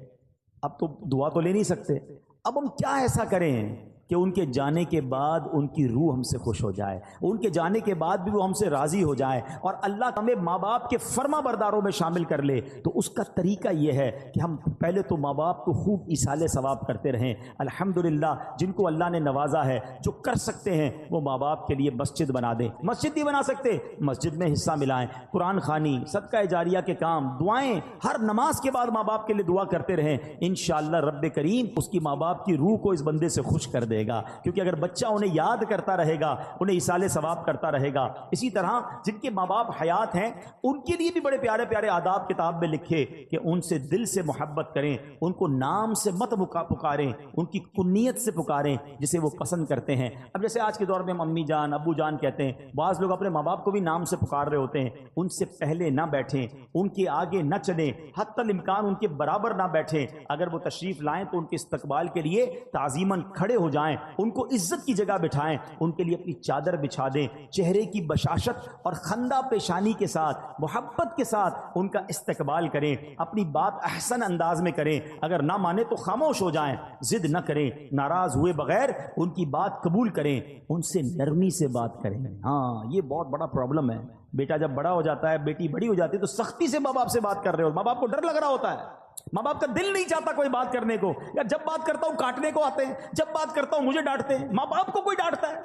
اب تو دعا تو لے نہیں سکتے. اب ہم کیا ایسا کریں کہ ان کے جانے کے بعد ان کی روح ہم سے خوش ہو جائے، ان کے جانے کے بعد بھی وہ ہم سے راضی ہو جائے اور اللہ ہمیں ماں باپ کے فرما برداروں میں شامل کر لے؟ تو اس کا طریقہ یہ ہے کہ ہم پہلے تو ماں باپ کو خوب ایصال ثواب کرتے رہیں. الحمدللہ جن کو اللہ نے نوازا ہے، جو کر سکتے ہیں وہ ماں باپ کے لیے مسجد بنا دیں. مسجد نہیں بنا سکتے، مسجد میں حصہ ملائیں، قرآن خوانی، صدقہ جاریہ کے کام، دعائیں، ہر نماز کے بعد ماں باپ کے لیے دعا کرتے رہیں. انشاءاللہ رب کریم اس کی ماں باپ کی روح کو اس بندے سے خوش کر دے گا، کیونکہ اگر بچہ انہیں یاد کرتا رہے گا، انہیں ایصال ثواب کرتا رہے گا. اسی طرح جن کے ماں باپ حیات ہیں، ان کے لیے بھی بڑے پیارے پیارے آداب کتاب میں لکھے کہ ان سے دل سے محبت کریں، ان کو نام سے مت پکاریں، ان کی کنیت سے پکاریں جسے وہ پسند کرتے ہیں. اب جیسے آج کے دور میں ہم امی جان، ابو جان کہتے ہیں، بعض لوگ اپنے ماں باپ کو بھی نام سے پکار رہے ہوتے ہیں. ان سے پہلے نہ بیٹھیں، ان کے آگے نہ چلیں، حتی الامکان ان کے برابر نہ بیٹھیں. اگر وہ تشریف لائیں تو ان کے استقبال کے لیے تعظیماً کھڑے ہو جائیں، ان کو عزت کی جگہ بٹھائیں، ان کے لیے اپنی چادر بچھا دیں، چہرے کی بشاشت اور خندہ پیشانی کے ساتھ، محبت کے ساتھ ان کا استقبال کریں، اپنی بات احسن انداز میں کریں. اگر نہ مانے تو خاموش ہو جائیں، ضد نہ کریں، ناراض ہوئے بغیر ان کی بات قبول کریں، ان سے نرمی سے بات کریں. ہاں یہ بہت بڑا پرابلم ہے. بیٹا جب بڑا ہو جاتا ہے، بیٹی بڑی ہو جاتی ہے، تو سختی سے ماں باپ سے بات کر رہے ہو، ماں باپ کو ڈر لگ رہا ہوتا ہے، ماں باپ کا دل نہیں چاہتا کوئی بات کرنے کو، یا جب بات کرتا ہوں کاٹنے کو آتے ہیں، جب بات کرتا ہوں مجھے ڈانٹتے ہیں. ماں باپ کو کوئی ڈانٹتا ہے؟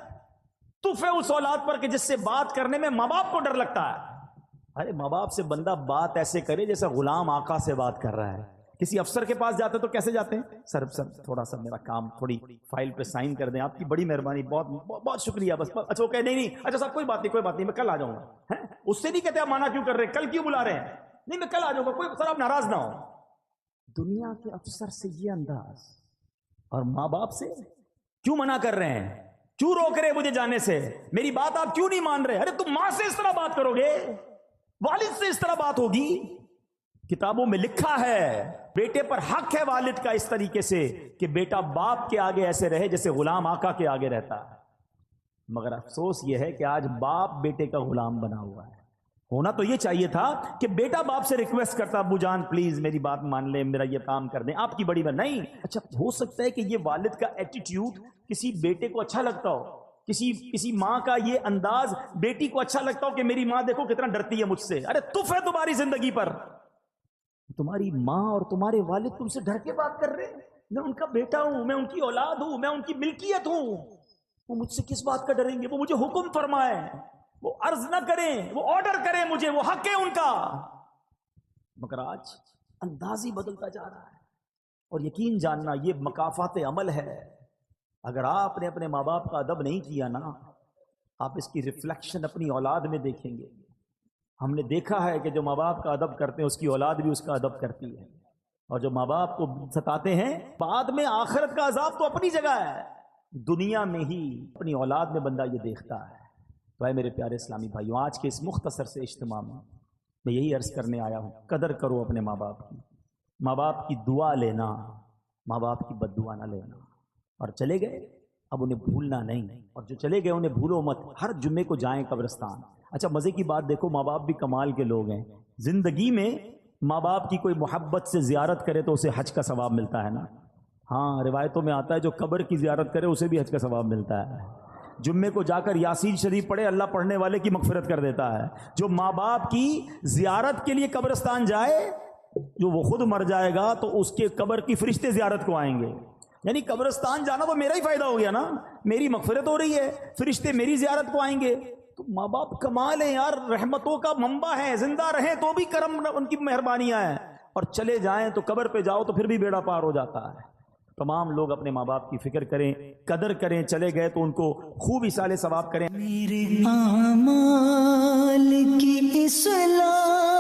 تف ہے اس اولاد پر کہ جس سے بات کرنے میں ماں باپ کو ڈر لگتا ہے. ارے ماں باپ سے بندہ بات ایسے کرے جیسے غلام آقا سے بات کر رہا ہے. کسی افسر کے پاس جاتے تو کیسے جاتے ہیں؟ سر تھوڑا سا میرا کام، تھوڑی فائل پہ سائن کر دیں، آپ کی بڑی مہربانی، بہت شکریہ، بس اچھا اوکے، نہیں اچھا صاحب کوئی بات نہیں، میں کل آ جاؤں گا. اس سے نہیں کہتے آپ مانا کیوں کر رہے ہیں، کل کیوں بلا رہے ہیں؟ نہیں میں کل آ جاؤں گا، کوئی سر آپ ناراض نہ ہو. دنیا کے افسر سے یہ انداز، اور ماں باپ سے کیوں منع کر رہے ہیں، کیوں روک رہے مجھے جانے سے، میری بات آپ کیوں نہیں مان رہے؟ ارے تم ماں سے اس طرح بات کرو گے، والد سے اس طرح بات ہوگی؟ کتابوں میں لکھا ہے بیٹے پر حق ہے والد کا اس طریقے سے کہ بیٹا باپ کے آگے ایسے رہے جیسے غلام آقا کے آگے رہتا ہے. مگر افسوس یہ ہے کہ آج باپ بیٹے کا غلام بنا ہوا ہے. ہونا تو یہ چاہیے تھا کہ بیٹا باپ سے ریکویسٹ کرتا، ابو جان پلیز میری بات مان لیں، میرا یہ کام کر دیں، آپ کی بڑی بات نہیں. اچھا ہو سکتا ہے کہ یہ والد کا ایٹیٹیوڈ کسی بیٹے کو اچھا لگتا ہو، کسی ماں کا یہ انداز بیٹی کو اچھا لگتا ہو کہ میری ماں دیکھو کتنا ڈرتی ہے مجھ سے. ارے تف ہے تمہاری زندگی پر، تمہاری ماں اور تمہارے والد تم سے ڈر کے بات کر رہے ہیں. میں ان کا بیٹا ہوں، میں ان کی اولاد ہوں، میں ان کی ملکیت ہوں، وہ مجھ سے کس بات کا ڈریں گے؟ وہ مجھے حکم فرمائے، وہ عرض نہ کریں، وہ آرڈر کریں مجھے، وہ حق ہے ان کا. مگر آج انداز ہی بدلتا جا رہا ہے. اور یقین جاننا یہ مکافات عمل ہے. اگر آپ نے اپنے ماں باپ کا ادب نہیں کیا نا، آپ اس کی ریفلیکشن اپنی اولاد میں دیکھیں گے. ہم نے دیکھا ہے کہ جو ماں باپ کا ادب کرتے ہیں اس کی اولاد بھی اس کا ادب کرتی ہے، اور جو ماں باپ کو ستاتے ہیں بعد میں آخرت کا عذاب تو اپنی جگہ ہے، دنیا میں ہی اپنی اولاد میں بندہ یہ دیکھتا ہے. تو اے میرے پیارے اسلامی بھائیوں، آج کے اس مختصر سے اجتماع میں یہی عرض کرنے آیا ہوں، قدر کرو اپنے ماں باپ کی، ماں باپ کی دعا لینا، ماں باپ کی بد دعا نہ لینا. اور چلے گئے اب انہیں بھولنا نہیں، اور جو چلے گئے انہیں بھولو مت. ہر جمعے کو جائیں قبرستان. اچھا مزے کی بات دیکھو، ماں باپ بھی کمال کے لوگ ہیں. زندگی میں ماں باپ کی کوئی محبت سے زیارت کرے تو اسے حج کا ثواب ملتا ہے نا. ہاں روایتوں میں آتا ہے جو قبر کی زیارت کرے اسے بھی حج کا ثواب ملتا ہے. جمعے کو جا کر یاسین شریف پڑھے، اللہ پڑھنے والے کی مغفرت کر دیتا ہے. جو ماں باپ کی زیارت کے لیے قبرستان جائے، جو وہ خود مر جائے گا تو اس کے قبر کی فرشتے زیارت کو آئیں گے. یعنی قبرستان جانا تو میرا ہی فائدہ ہو گیا نا، میری مغفرت ہو رہی ہے، فرشتے میری زیارت کو آئیں گے. تو ماں باپ کمال ہے یار، رحمتوں کا منبع ہے، زندہ رہیں تو بھی کرم ان کی مہربانیاں ہیں، اور چلے جائیں تو قبر پہ جاؤ تو پھر بھی بیڑا پار ہو جاتا ہے. تمام لوگ اپنے ماں باپ کی فکر کریں، قدر کریں، چلے گئے تو ان کو خوب ایصال ثواب کریں. میرے اعمال کی اصلاح